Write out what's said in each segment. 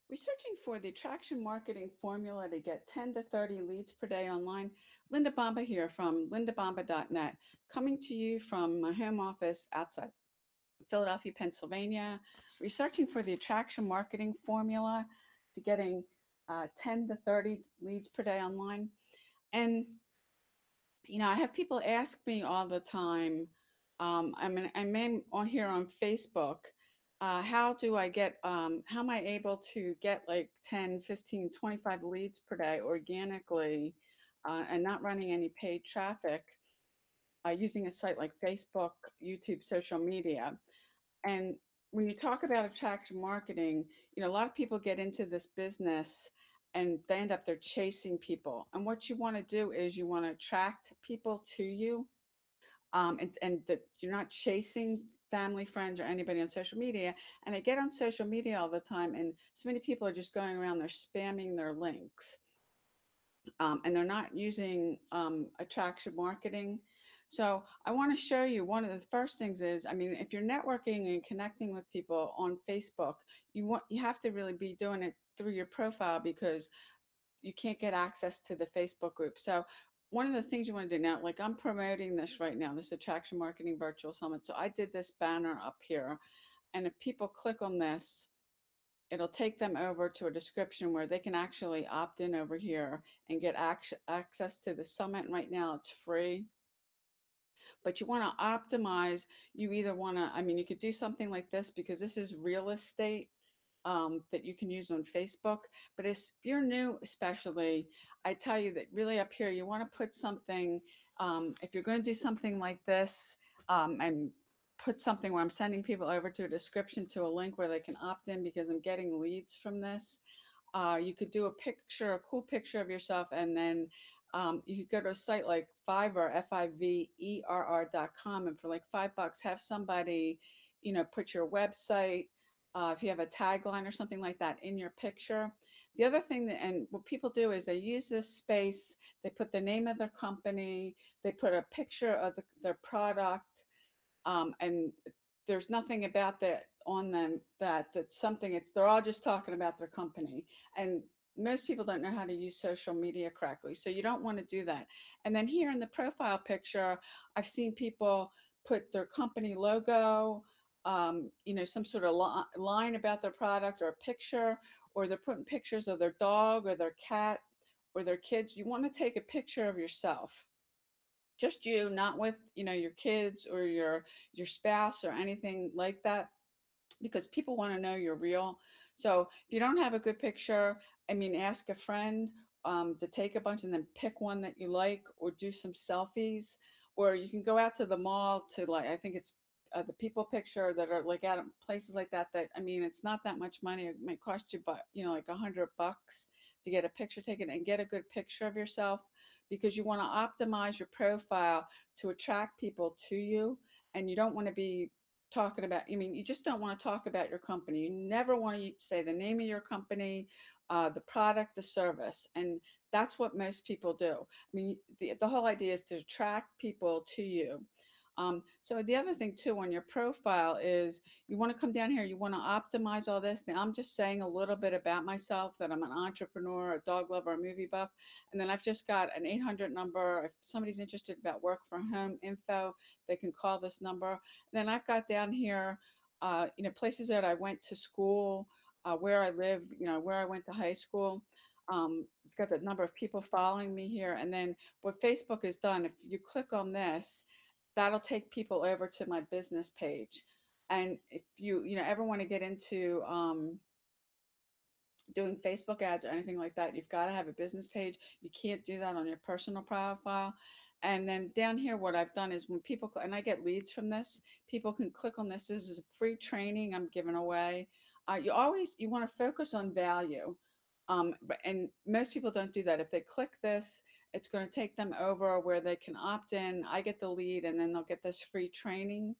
Researching for the attraction marketing formula to get 10 to 30 leads per day online. Linda Bomba here from lindabomba.net, coming to you from my home office outside Philadelphia, Pennsylvania, researching for the attraction marketing formula to getting 10 to 30 leads per day online. And, I have people ask me all the time, I'm on here on Facebook. How do I get, how am I able to get like 10, 15, 25 leads per day organically and not running any paid traffic using a site like Facebook, YouTube, social media? And when you talk about attraction marketing, a lot of people get into this business and they end up they're chasing people. And what you want to do is you want to attract people to you, and that you're not chasing family, friends, or anybody on social media. And I get on social media all the time, and so many people are just going around, they're spamming their links, and they're not using attraction marketing. So I want to show you one of the first things is, I mean, if you're networking and connecting with people on Facebook, you have to really be doing it through your profile because you can't get access to the Facebook group. So one of the things you want to do now, like I'm promoting this right now, this attraction marketing virtual summit. So I did this banner up here, and if people click on this, it'll take them over to a description where they can actually opt in over here and get access to the summit. Right now it's free, but you want to optimize. You either want to, I mean, you could do something like this because this is real estate that you can use on Facebook. But if you're new, especially, I tell you that really up here, you want to put something, if you're going to do something like this, and put something where I'm sending people over to a description to a link where they can opt in because I'm getting leads from this. You could do a picture, a cool picture of yourself, and then you could go to a site like Fiverr, Fiverr.com, and for like $5, have somebody, put your website, if you have a tagline or something like that in your picture. The other thing that, and what people do is they use this space, they put the name of their company, they put a picture of their product, and there's nothing about that on them that's something, they're all just talking about their company. And most people don't know how to use social media correctly, so you don't want to do that. And then here in the profile picture, I've seen people put their company logo, some sort of line about their product or a picture, or they're putting pictures of their dog or their cat or their kids. You want to take a picture of yourself, just you, not with your kids or your spouse or anything like that, because people want to know you're real. So if you don't have a good picture, I mean, ask a friend to take a bunch and then pick one that you like, or do some selfies. Or you can go out to the mall to, like, I think it's the people picture that are like at places like that, that, I mean, it's not that much money. It might cost you, but like $100 to get a picture taken and get a good picture of yourself, because you want to optimize your profile to attract people to you. And you don't want to be talking about, I mean, you just don't want to talk about your company. You never want to say the name of your company, the product, the service. And that's what most people do. I mean, the whole idea is to attract people to you. So the other thing too on your profile is you want to come down here, you want to optimize all this. Now I'm just saying a little bit about myself, that I'm an entrepreneur, a dog lover, a movie buff. And then I've just got an 800 number. If somebody's interested about work from home info, they can call this number. And then I've got down here, places that I went to school, where I live, where I went to high school. It's got the number of people following me here. And then what Facebook has done, if you click on this, that'll take people over to my business page. And if you ever want to get into doing Facebook ads or anything like that, you've got to have a business page. You can't do that on your personal profile. And then down here, what I've done is when people, and I get leads from this, people can click on this. This is a free training I'm giving away. You want to focus on value. And most people don't do that. If they click this, it's going to take them over where they can opt in. I get the lead, and then they'll get this free training.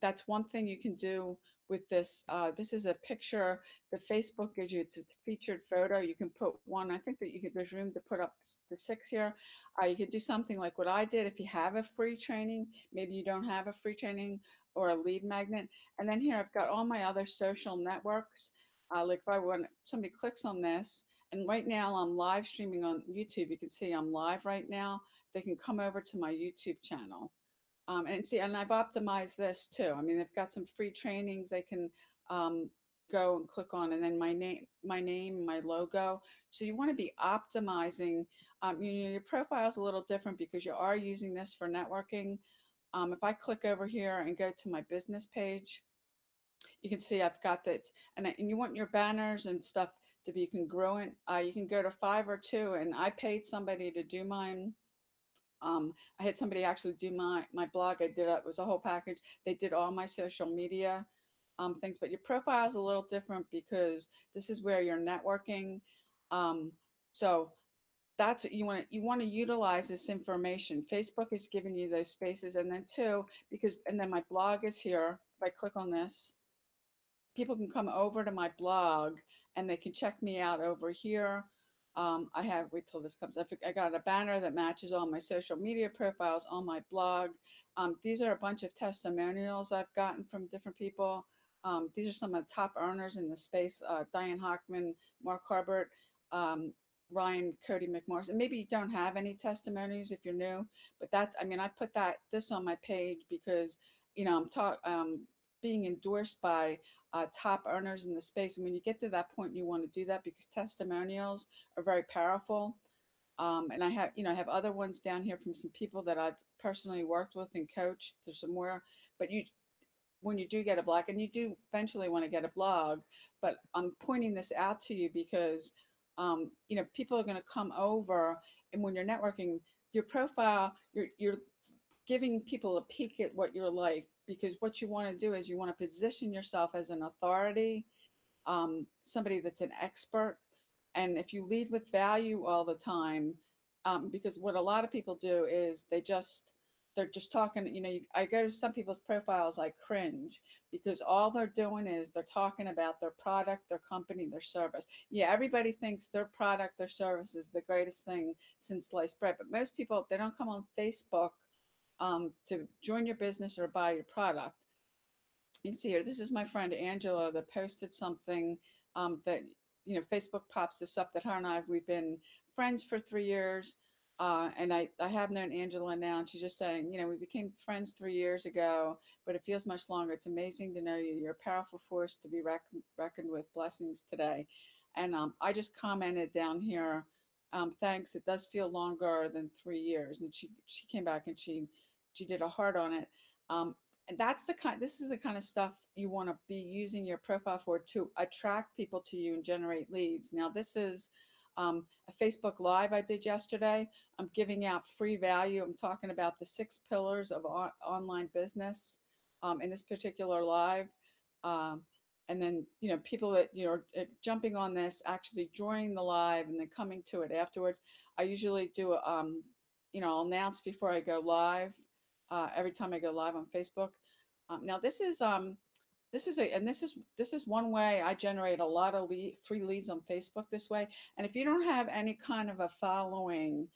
That's one thing you can do with this. This is a picture that Facebook gives you. It's a featured photo. You can put one. I think that there's room to put up to 6 here. You could do something like what I did. If you have a free training, maybe you don't have a free training or a lead magnet. And then here I've got all my other social networks. Like if I want somebody clicks on this, and right now I'm live streaming on YouTube. You can see I'm live right now. They can come over to my YouTube channel. And see, and I've optimized this too. I mean, they've got some free trainings they can um, go and click on, and then my name, my logo. So you want to be optimizing. Your profile is a little different because you are using this for networking. If I click over here and go to my business page, you can see I've got that, and you want your banners and stuff to be congruent. You can go to five or two, and I paid somebody to do mine. I had somebody actually do my blog. I did it was a whole package. They did all my social media things, but your profile is a little different because this is where you're networking. Um, so that's what you want to utilize this information. Facebook is giving you those spaces, and then two, because and then my blog is here. If I click on this, people can come over to my blog and they can check me out over here. I have, wait till this comes up. I got a banner that matches all my social media profiles on my blog. These are a bunch of testimonials I've gotten from different people. These are some of the top earners in the space: Diane Hockman, Mark Harbert, um, Ryan, Cody McMorris. And maybe you don't have any testimonies if you're new, but that's, I mean, I put this on my page because, I'm being endorsed by top earners in the space. And when you get to that point, you want to do that because testimonials are very powerful. And I have other ones down here from some people that I've personally worked with and coached. There's some more, but when you do get a blog, and you do eventually want to get a blog, but I'm pointing this out to you because, people are going to come over, and when you're networking, your profile, you're giving people a peek at what you're like, because what you want to do is you want to position yourself as an authority, somebody that's an expert. And if you lead with value all the time, because what a lot of people do is they're just talking. I go to some people's profiles, I cringe because all they're doing is they're talking about their product, their company, their service. Yeah, everybody thinks their product, their service is the greatest thing since sliced bread, but most people, they don't come on Facebook to join your business or buy your product. You can see here, this is my friend Angela that posted something that, Facebook pops this up that her and we've been friends for 3 years. And I have known Angela now, and she's just saying, we became friends 3 years ago, but it feels much longer. It's amazing to know you. You're a powerful force to be reckoned with. Blessings today. And I just commented down here, thanks. It does feel longer than 3 years. And she came back and she did a heart on it. And this is the kind of stuff you want to be using your profile for, to attract people to you and generate leads. Now this is a Facebook live I did yesterday. I'm giving out free value. I'm talking about the 6 pillars of online business in this particular live. um, and then, people that, are jumping on this, actually joining the live and then coming to it afterwards. I usually do I'll announce before I go live, every time I go live on Facebook. Now this is one way I generate a lot of free leads on Facebook this way. And if you don't have any kind of a following,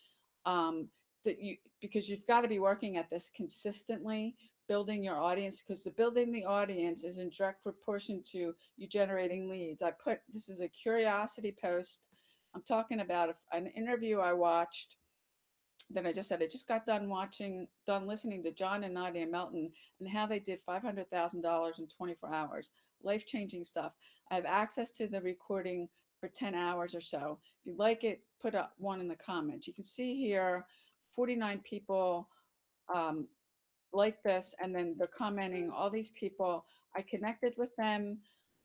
um, because you've got to be working at this consistently, building your audience, because the building the audience is in direct proportion to you generating leads. This is a curiosity post. I'm talking about an interview I watched. Then I just said I just got done listening to John and Nadia Melton and how they did $500,000 in 24 hours. Life-changing stuff. I have access to the recording for 10 hours or so. If you like it, put up one in the comments. You can see here 49 people um, like this, and then they're commenting. All these people, I connected with them,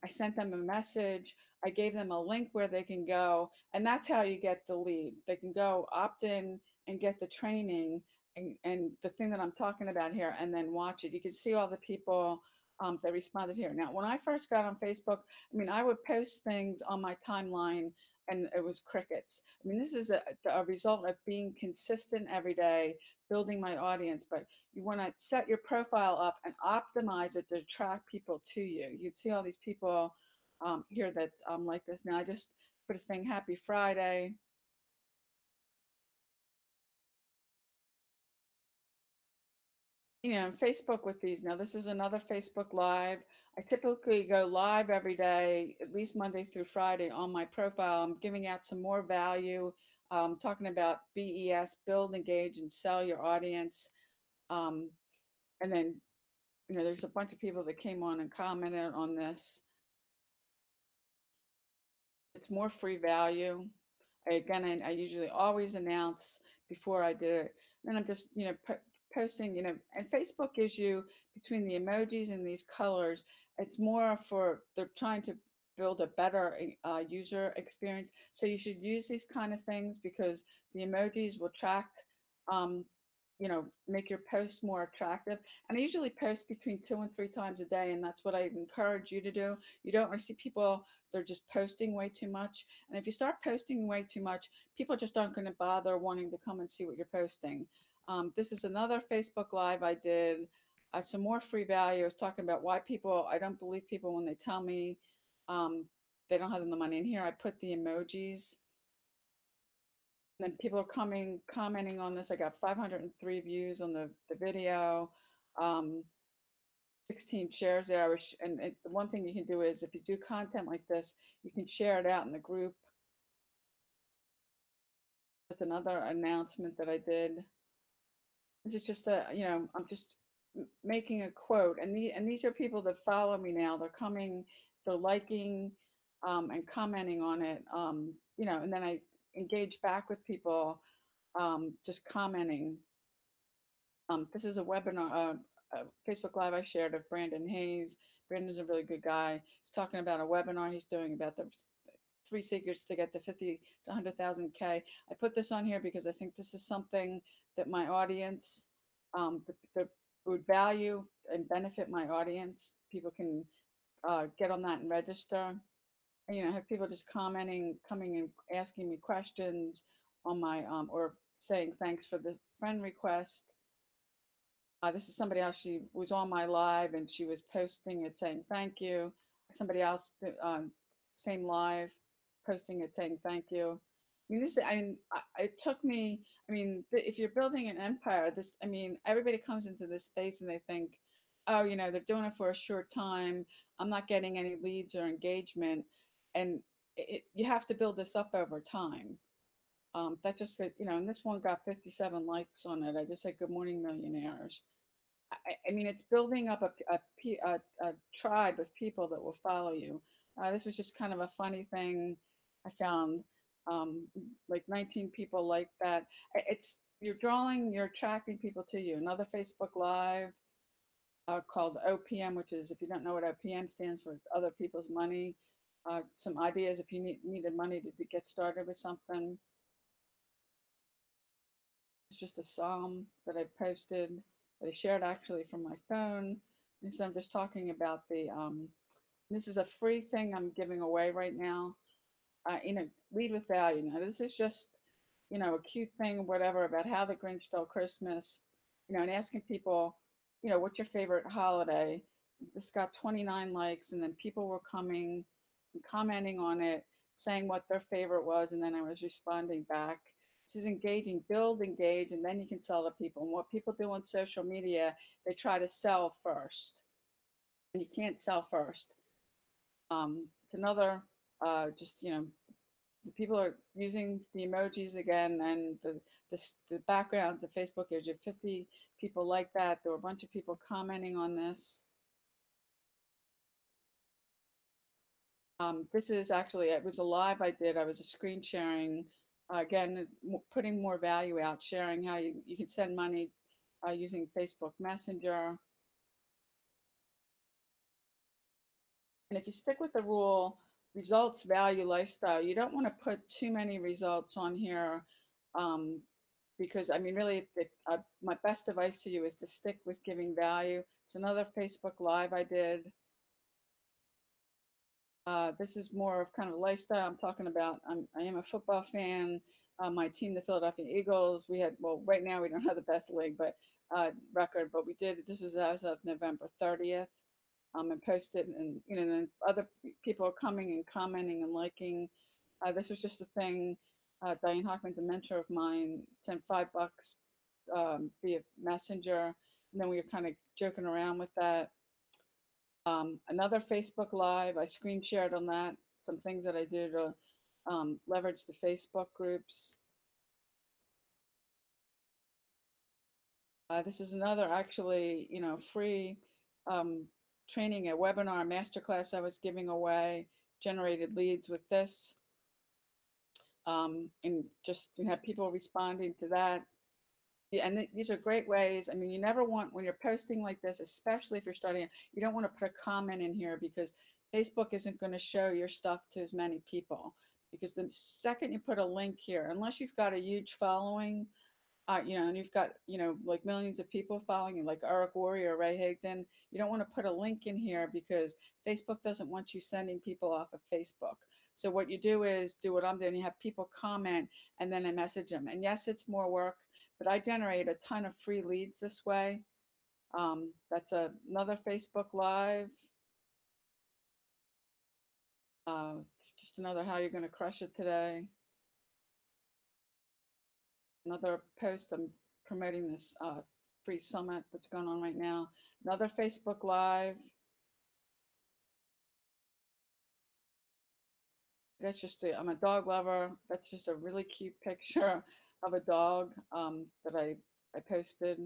I sent them a message, I gave them a link where they can go, and that's how you get the lead. They can go opt in and get the training, and the thing that I'm talking about here, and then watch it. You can see all the people that responded here. Now when I first got on Facebook, I mean, I would post things on my timeline and it was crickets. I mean, this is a result of being consistent every day, building my audience. But you want to set your profile up and optimize it to attract people to you. You see all these people here that like this. Now I just put a thing, happy Friday. Facebook with these. Now, this is another Facebook Live. I typically go live every day, at least Monday through Friday on my profile. I'm giving out some more value, talking about BES, build, engage, and sell your audience. Um, and then, there's a bunch of people that came on and commented on this. It's more free value. Again, I usually always announce before I do it. Then I'm just, posting, and Facebook gives you between the emojis and these colors, it's more for, they're trying to build a better user experience. So you should use these kind of things because the emojis will attract, um, make your posts more attractive. And I usually post between 2 and 3 times a day, and that's what I encourage you to do. You don't want to see people, they're just posting way too much. And if you start posting way too much, people just aren't going to bother wanting to come and see what you're posting. This is another Facebook Live I did. Some more free value. I was talking about why people, I don't believe people when they tell me um, they don't have the money. And here I put the emojis. And then people are coming, commenting on this. I got 503 views on the video. Um, 16 shares there. The one thing you can do is if you do content like this, you can share it out in the group. That's another announcement that I did. This is just I'm just making a quote, and these are people that follow me now. They're coming, they're liking, and commenting on it. And then I engage back with people, just commenting. This is a webinar, Facebook Live I shared of Brandon Hayes. Brandon's a really good guy. He's talking about a webinar he's doing about the three secrets to get to 50 to 100,000 K. I put this on here because I think this is something that my audience would value and benefit my audience. People can get on that and register. And, have people just commenting, coming and asking me questions on my, or saying thanks for the friend request. This is somebody else. She was on my live and she was posting it saying thank you. Somebody else, same live, posting it saying thank you. I mean, it took me. I mean, if you're building an empire, everybody comes into this space and they think, oh, they're doing it for a short time. I'm not getting any leads or engagement, and you have to build this up over time. That just said, and this one got 57 likes on it. I just said, good morning, millionaires. I mean, it's building up a tribe of people that will follow you. This was just kind of a funny thing I found. Um, like 19 people like that. You're attracting people to you. Another Facebook Live called OPM, which is, if you don't know what OPM stands for, it's other people's money. Some ideas if you needed money to get started with something. It's just a psalm that I posted that I shared actually from my phone. And so I'm just talking about this is a free thing I'm giving away right now. Lead with value. Now, this is just, a cute thing, whatever, about how the Grinch stole Christmas, and asking people, what's your favorite holiday? This got 29 likes, and then people were coming and commenting on it, saying what their favorite was, and then I was responding back. This is engaging, build, engage, and then you can sell to people. And what people do on social media, they try to sell first, and you can't sell first. It's another, just, people are using the emojis again, and the backgrounds of Facebook gives you 50 people like that. There were a bunch of people commenting on this. This is actually, it was a live I did. I was a screen sharing, again, putting more value out, sharing how you can send money using Facebook Messenger. And if you stick with the rule, results, value, lifestyle, you don't want to put too many results on here, because I mean, really, my best advice to you is to stick with giving value. It's another Facebook Live I did. This is more of kind of a lifestyle. I'm talking about, I am a football fan. My team, the Philadelphia Eagles, well, right now we don't have the best league, but record, but we did. This was as of November 30th. And posted, and then other people are coming and commenting and liking. This was just a thing. Diane Hockman's a mentor of mine, sent $5 via Messenger. And then we were kind of joking around with that. Another Facebook Live, I screen shared on that. Some things that I do to leverage the Facebook groups. This is another actually, free um, training, a webinar, a masterclass I was giving away, generated leads with this. And just have people responding to that. Yeah, and these are great ways. I mean, you never want, when you're posting like this, especially if you're starting, you don't want to put a comment in here because Facebook isn't going to show your stuff to as many people. Because the second you put a link here, unless you've got a huge following, and you've got, like millions of people following you, like Eric Worre or Ray Higdon, you don't want to put a link in here because Facebook doesn't want you sending people off of Facebook. So what you do is do what I'm doing. You have people comment and then I message them. And yes, it's more work, but I generate a ton of free leads this way. That's another Facebook Live. Uh, just another how you're going to crush it today. Another post. I'm promoting this free summit that's going on right now. Another Facebook Live. That's just I'm a dog lover. That's just a really cute picture of a dog that I posted.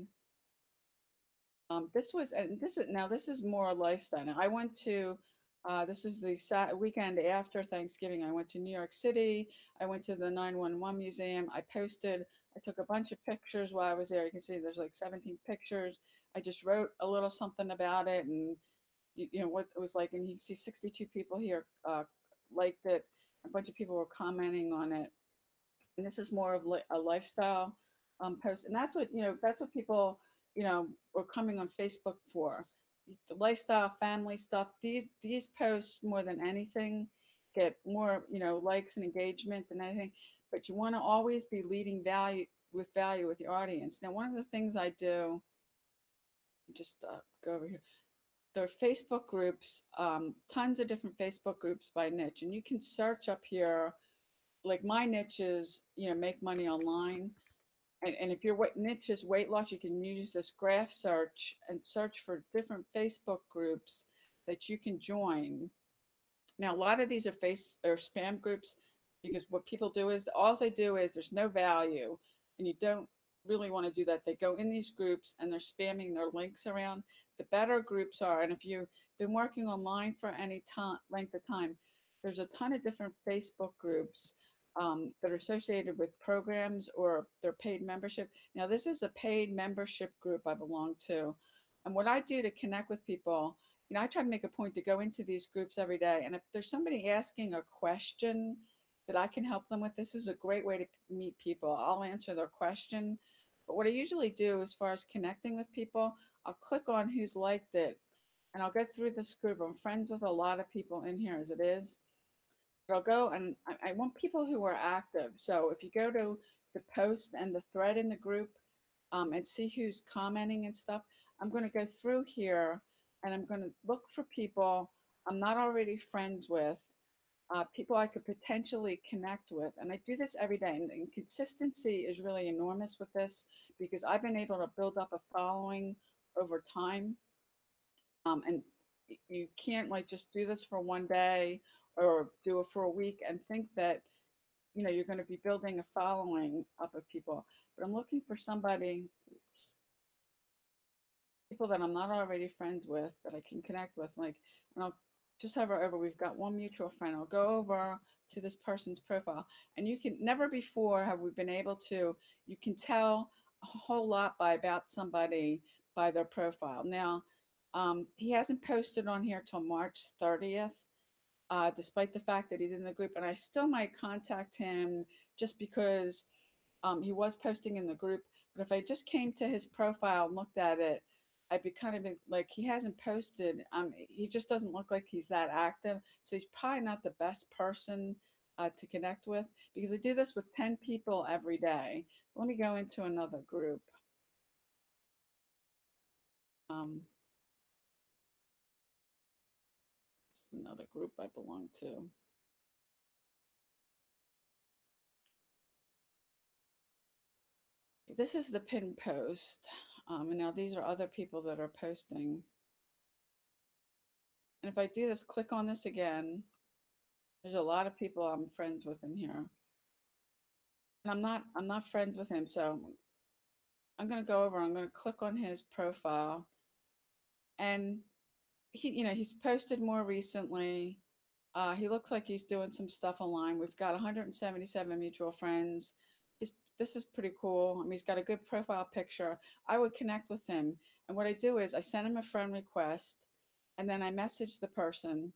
This was, and this is more lifestyle. Now, I went to this is the weekend after Thanksgiving. I went to New York City. I went to the 911 museum. I posted. I took a bunch of pictures while I was there. You can see there's like 17 pictures. I just wrote a little something about it, and what it was like. And you see 62 people here liked it. A bunch of people were commenting on it, and this is more of a lifestyle post, and that's what people are coming on Facebook for. The lifestyle, family stuff. These posts more than anything get more likes and engagement than anything. But you want to always be leading value with your audience. Now, one of the things I do, just go over here. There are Facebook groups, tons of different Facebook groups by niche, and you can search up here. Like my niche is, make money online. And if your niche is weight loss, you can use this graph search and search for different Facebook groups that you can join. Now, a lot of these are spam groups because what people do is all they do is there's no value, and you don't really want to do that. They go in these groups and they're spamming their links around. The better groups are, and if you've been working online for any length of time, there's a ton of different Facebook groups that are associated with programs or their paid membership. Now, this is a paid membership group I belong to, and what I do to connect with people, I try to make a point to go into these groups every day. And if there's somebody asking a question that I can help them with, this is a great way to meet people. I'll answer their question. But what I usually do as far as connecting with people, I'll click on who's liked it and I'll go through this group. I'm friends with a lot of people in here as it is. But I'll go and I want people who are active. So if you go to the post and the thread in the group and see who's commenting and stuff, I'm going to go through here and I'm going to look for people I'm not already friends with, people I could potentially connect with. And I do this every day. And consistency is really enormous with this because I've been able to build up a following over time. And you can't like just do this for one day or do it for a week and think that you're going to be building a following up of people. But I'm looking for people that I'm not already friends with that I can connect with. Like, and I'll just hover over. We've got one mutual friend. I'll go over to this person's profile, and you can never before have we been able to. You can tell a whole lot about somebody by their profile. Now, he hasn't posted on here till March 30th. Despite the fact that he's in the group, and I still might contact him just because he was posting in the group. But if I just came to his profile and looked at it, I'd be kind of like, he hasn't posted. He just doesn't look like he's that active. So he's probably not the best person to connect with because I do this with 10 people every day. Let me go into another group. Um, Another group I belong to. This is the pin post. And now these are other people that are posting. And if I do this, click on this again, there's a lot of people I'm friends with in here. And I'm not friends with him, so I'm gonna go over, I'm gonna click on his profile, and he's posted more recently. He looks like he's doing some stuff online. We've got 177 mutual friends. This is pretty cool. I mean, he's got a good profile picture. I would connect with him. And what I do is I send him a friend request, and then I message the person,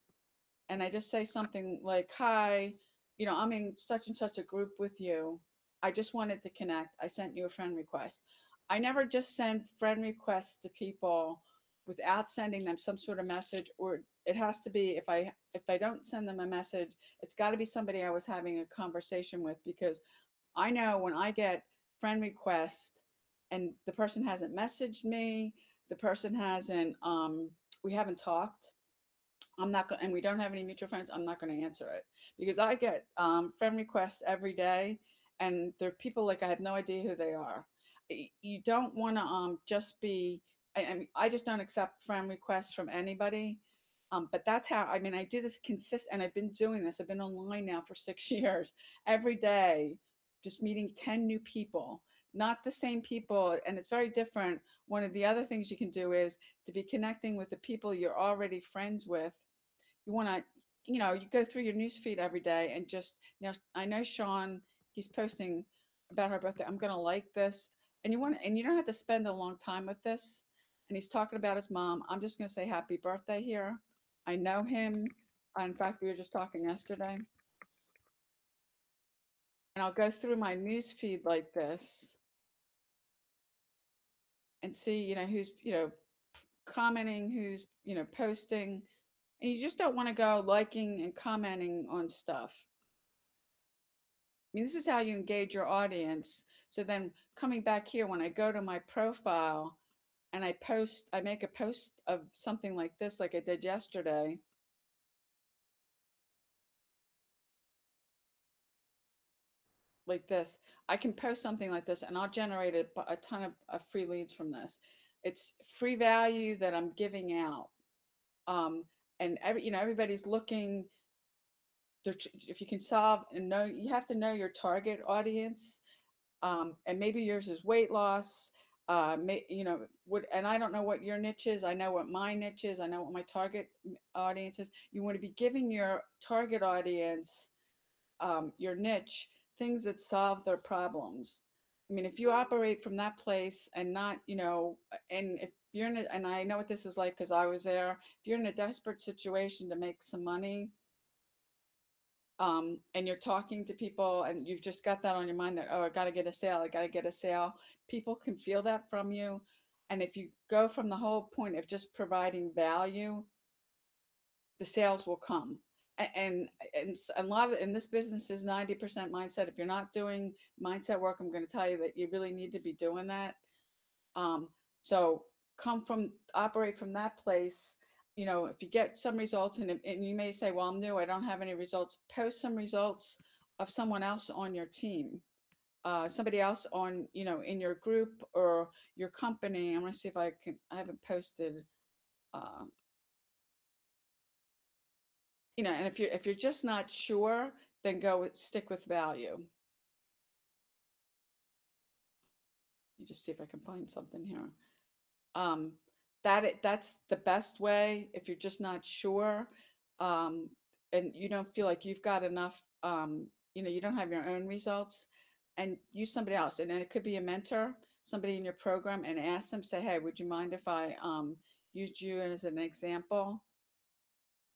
and I just say something like, "Hi, I'm in such and such a group with you. I just wanted to connect. I sent you a friend request." I never just send friend requests to people without sending them some sort of message, or it has to be, if I don't send them a message, it's got to be somebody I was having a conversation with, because I know when I get friend requests and the person hasn't messaged me, the person hasn't we haven't talked, I'm not going, and we don't have any mutual friends, I'm not going to answer it, because I get friend requests every day, and they're people like I have no idea who they are. You don't want to just be. I just don't accept friend requests from anybody. But that's how, I mean, I do this consist, and I've been doing this. I've been online now for 6 years, every day, just meeting 10 new people, not the same people, and it's very different. One of the other things you can do is to be connecting with the people you're already friends with. You want to, you go through your news feed every day, and just, I know Sean, he's posting about her birthday. I'm going to like this. And you don't have to spend a long time with this. And he's talking about his mom. I'm just going to say happy birthday here. I know him. In fact, we were just talking yesterday. And I'll go through my news feed like this and see, who's, commenting, who's, posting. And you just don't want to go liking and commenting on stuff. I mean, this is how you engage your audience. So then coming back here, when I go to my profile and I make a post of something like this, like I did yesterday, like this, I can post something like this, and I'll generate a ton of free leads from this. It's free value that I'm giving out. Um, and everybody's looking. If you can solve and know, you have to know your target audience, and maybe yours is weight loss. And I don't know what your niche is. I know what my niche is. I know what my target audience is. You want to be giving your target audience, your niche, things that solve their problems. I mean, if you operate from that place and not, and if you're in and I know what this is like because I was there. If you're in a desperate situation to make some money, and you're talking to people and you've just got that on your mind that, oh, I got to get a sale, I got to get a sale, people can feel that from you. And if you go from the whole point of just providing value, the sales will come. And a lot of in this business is 90% mindset. If you're not doing mindset work, I'm going to tell you that you really need to be doing that. So operate from that place. If you get some results, and you may say, well, I'm new, I don't have any results, post some results of someone else on your team, somebody else on, in your group or your company. I'm going to see if I haven't posted, uh, and if you're just not sure, then stick with value. You just see if I can find something here. um, that's the best way if you're just not sure, um, and you don't feel like you've got enough, you don't have your own results, and use somebody else. And then it could be a mentor, somebody in your program, and ask them, say, hey, would you mind if I used you as an example?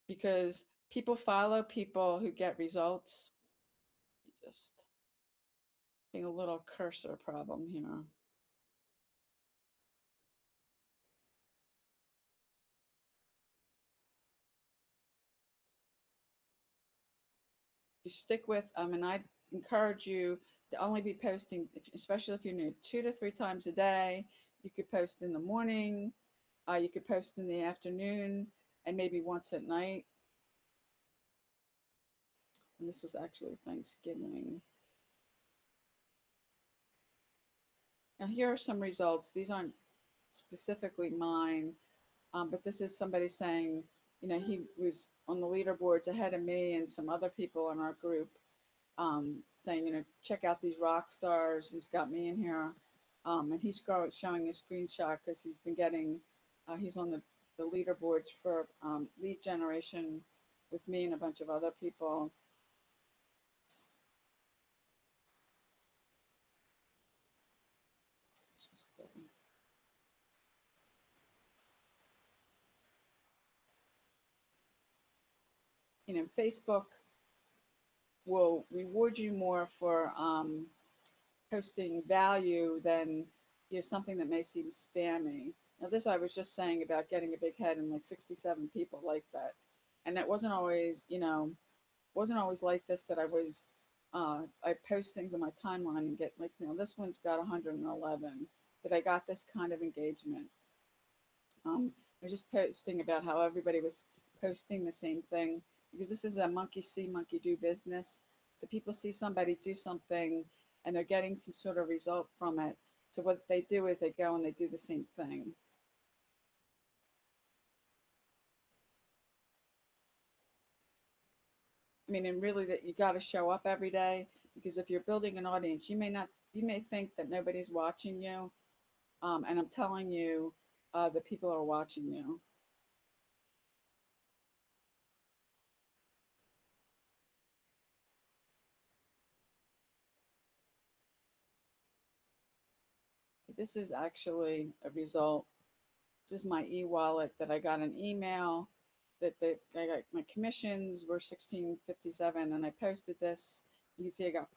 Because people follow people who get results. Just being a little cursor problem here. You stick with, and I encourage you to only be posting, especially if you're new, 2 to 3 times a day. You could post in the morning, you could post in the afternoon, and maybe once at night. And this was actually Thanksgiving. Now here are some results. These aren't. specifically mine, but this is somebody saying, he was on the leaderboards ahead of me and some other people in our group, saying, check out these rock stars. He's got me in here. And he's showing a screenshot because he's been getting, he's on the leaderboards for lead generation with me and a bunch of other people. Facebook will reward you more for posting value than something that may seem spammy. Now, this I was just saying about getting a big head and like 67 people like that, and that wasn't always like this. That I post things on my timeline and get like, this one's got 111. That I got this kind of engagement. I was just posting about how everybody was posting the same thing because this is a monkey see, monkey do business. So people see somebody do something and they're getting some sort of result from it. So what they do is they go and they do the same thing. I mean, and really that you got to show up every day because if you're building an audience, you may think that nobody's watching you. And I'm telling you, that people are watching you. This is actually a result. This is my e-wallet that I got an email that I got my commissions were 1657 and I posted this. You can see I got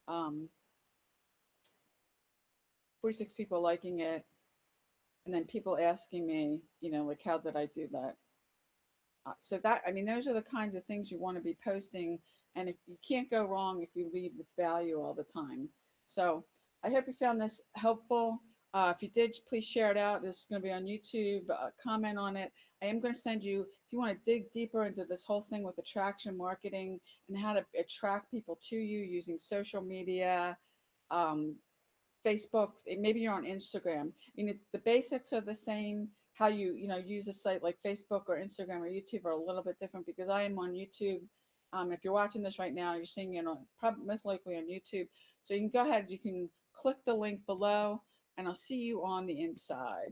um, 46 people liking it, and then people asking me, like how did I do that? So that, I mean, those are the kinds of things you want to be posting, and if you can't go wrong if you lead with value all the time. So I hope you found this helpful. If you did, please share it out. This is going to be on YouTube. Comment on it. I am going to send you, if you want to dig deeper into this whole thing with attraction marketing and how to attract people to you using social media, um, Facebook, maybe you're on Instagram. I mean, it's the basics are the same. How use a site like Facebook or Instagram or YouTube are a little bit different because I am on YouTube. If you're watching this right now, you're seeing it on probably most likely on YouTube. So you can go ahead, you can click the link below, and I'll see you on the inside.